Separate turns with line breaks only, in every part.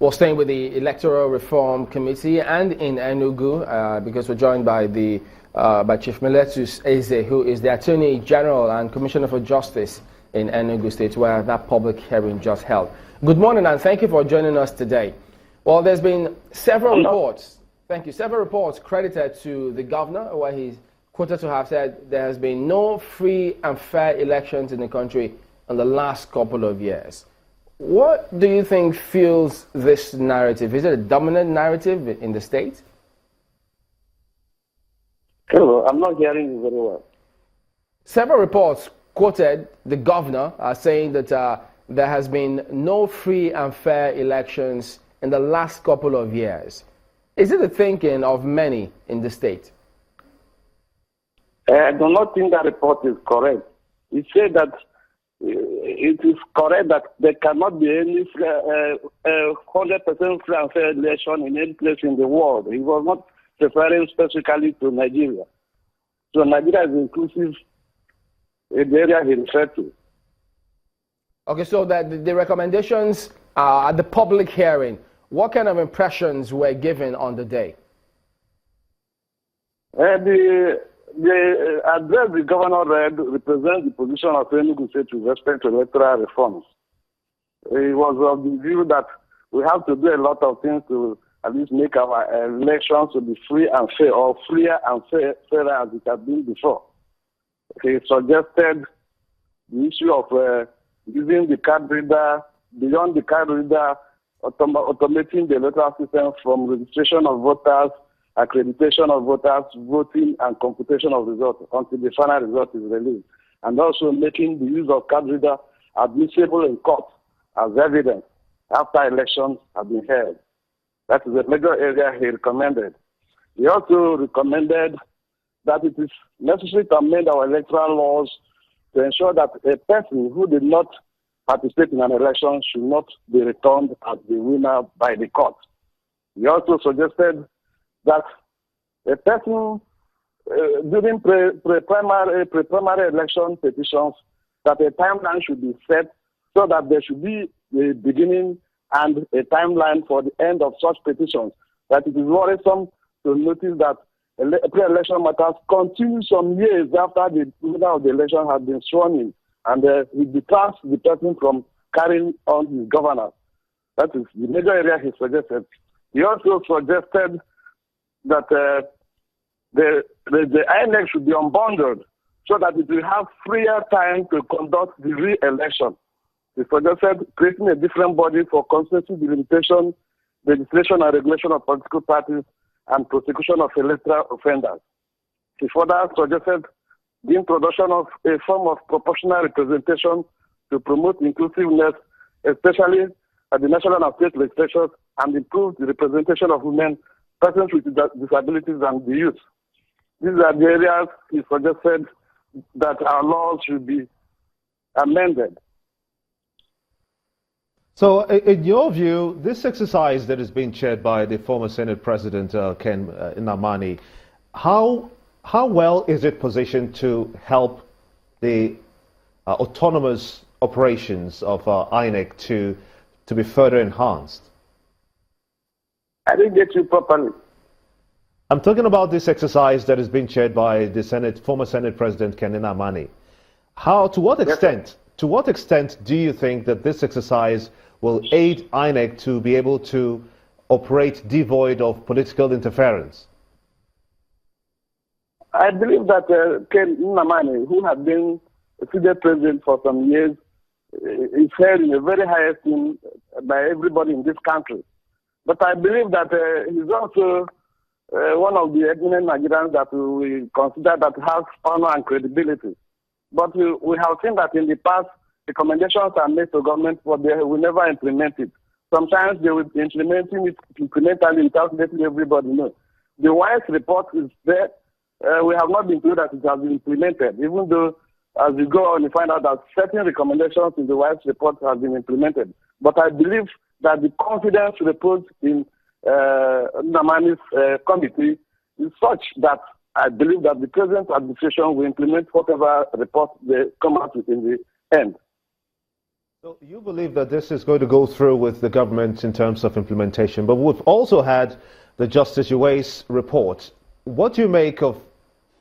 We're staying with the Electoral Reform Committee and in Enugu because we're joined by by Chief Miletus Eze, who is the Attorney General and Commissioner for Justice in Enugu State, where that public hearing just held. Good morning, and thank you for joining us today. Well, there's been several reports. Thank you. Several reports credited to the governor, where he's quoted to have said there has been no free and fair elections in the country in the last couple of years. What do you think fuels this narrative? Is it a dominant narrative in the state?
Hello, I'm not hearing you very well.
Several reports quoted the governor saying that there has been no free and fair elections in the last couple of years. Is it the thinking of many in the state?
I do not think that report is correct. It said that it is correct that there cannot be any 100% free and fair election in any place in the world. It was not referring specifically to Nigeria. So Nigeria is inclusive in the area he referred to.
Okay, so the recommendations at the public hearing, what kind of impressions were given on the day? The address the governor read represents the position of Enugu State with respect to electoral reforms. It was of the view that we have to do a lot of things to at least make our elections to be free and fair, or freer and fairer as it has been before. He suggested the issue of using the card reader, beyond the card reader, automating the electoral system from registration of voters, accreditation of voters, voting, and computation of results until the final result is released. And also making the use of card reader admissible in court as evidence after elections have been held. That is a major area he recommended. He also recommended that it is necessary to amend our electoral laws to ensure that a person who did not participate in an election should not be returned as the winner by the court. He also suggested that a person during pre-primary election petitions, that a timeline should be set so that there should be a beginning and a timeline for the end of such petitions. That it is worrisome to notice that pre-election matters continue some years after the winner of the election has been sworn in, and it deters the person from carrying on his governance. That is the major area he suggested. He also suggested that the INEC should be unbundled so that it will have freer time to conduct the re-election. He suggested creating a different body for constituency delimitation, legislation and regulation of political parties, and prosecution of electoral offenders. He further suggested the introduction of a form of proportional representation to promote inclusiveness, especially at the national and state legislatures, and improve the representation of women, persons with disabilities, and the youth. These are the areas he suggested that our laws should be amended.
So, in your view, this exercise that is being chaired by the former Senate President Ken Nnamani, how well is it positioned to help the autonomous operations of INEC to be further enhanced?
I didn't get you properly.
I'm talking about this exercise that is being chaired by the former Senate President Ken Nnamani. To what extent do you think that this exercise will aid INEC to be able to operate devoid of political interference?
I believe that Ken Nnamani, who has been a Senate President for some years, is held in a very high esteem by everybody in this country. But I believe that he's also one of the eminent Nigerians that we consider that has honor and credibility. But we have seen that in the past, recommendations are made to government, but they will never implement it. Sometimes they will be implementing it incrementally without letting everybody know. The WISE report is there. We have not been told that it has been implemented, even though as you go on, you find out that certain recommendations in the WISE report have been implemented. But I believe that the confidence reposed in Nnamani's committee is such that I believe that the present administration will implement whatever report they come out with in the end.
So you believe that this is going to go through with the government in terms of implementation, but we've also had the Justice Uwais report. What do you make of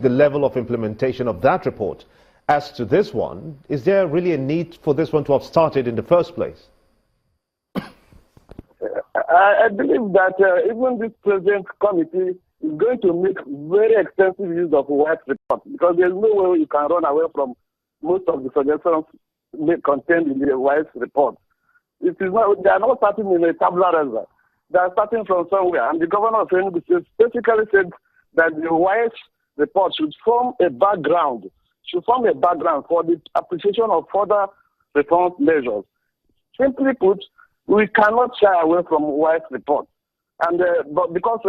the level of implementation of that report? As to this one, is there really a need for this one to have started in the first place?
I believe that even this present committee is going to make very extensive use of Uwais report, because there's no way you can run away from most of the suggestions contained in the Uwais report. It is not, they are not starting in a tabula rasa. They are starting from somewhere. And the governor of Enugu specifically said that the Uwais report should form a background for the application of further reform measures. Simply put, we cannot shy away from Uwais report. And but because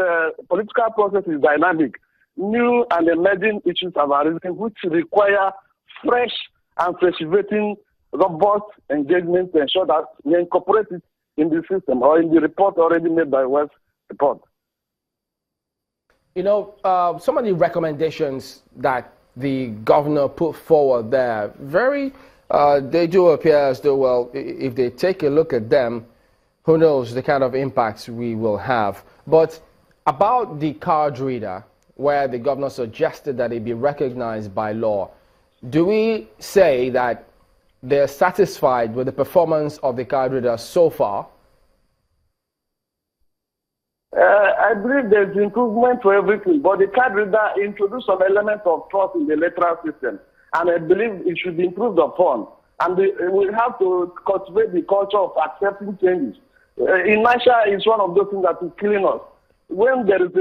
political process is dynamic, new and emerging issues have arisen which require fresh and fresh-vetting, robust engagement to ensure that we incorporate it in the system or in the report already made by Uwais report.
You know, some of the recommendations that the governor put forward there, they do appear as though, well, if they take a look at them, who knows the kind of impacts we will have. But about the card reader, where the governor suggested that it be recognized by law, do we say that they're satisfied with the performance of the card reader so far?
I believe there's improvement for everything, but the card reader introduced some element of trust in the electoral system, and I believe it should be improved upon. And we have to cultivate the culture of accepting changes. Inertia is one of those things that is killing us. When there is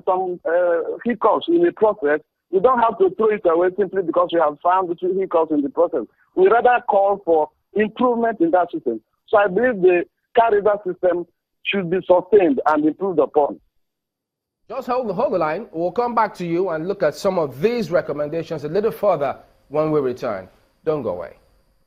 some hiccups in the process, we don't have to throw it away simply because we have found the hiccups in the process. We rather call for improvement in that system. So I believe the card reader system should be sustained and improved upon.
Just hold the line. We'll come back to you and look at some of these recommendations a little further when we return. Don't go away.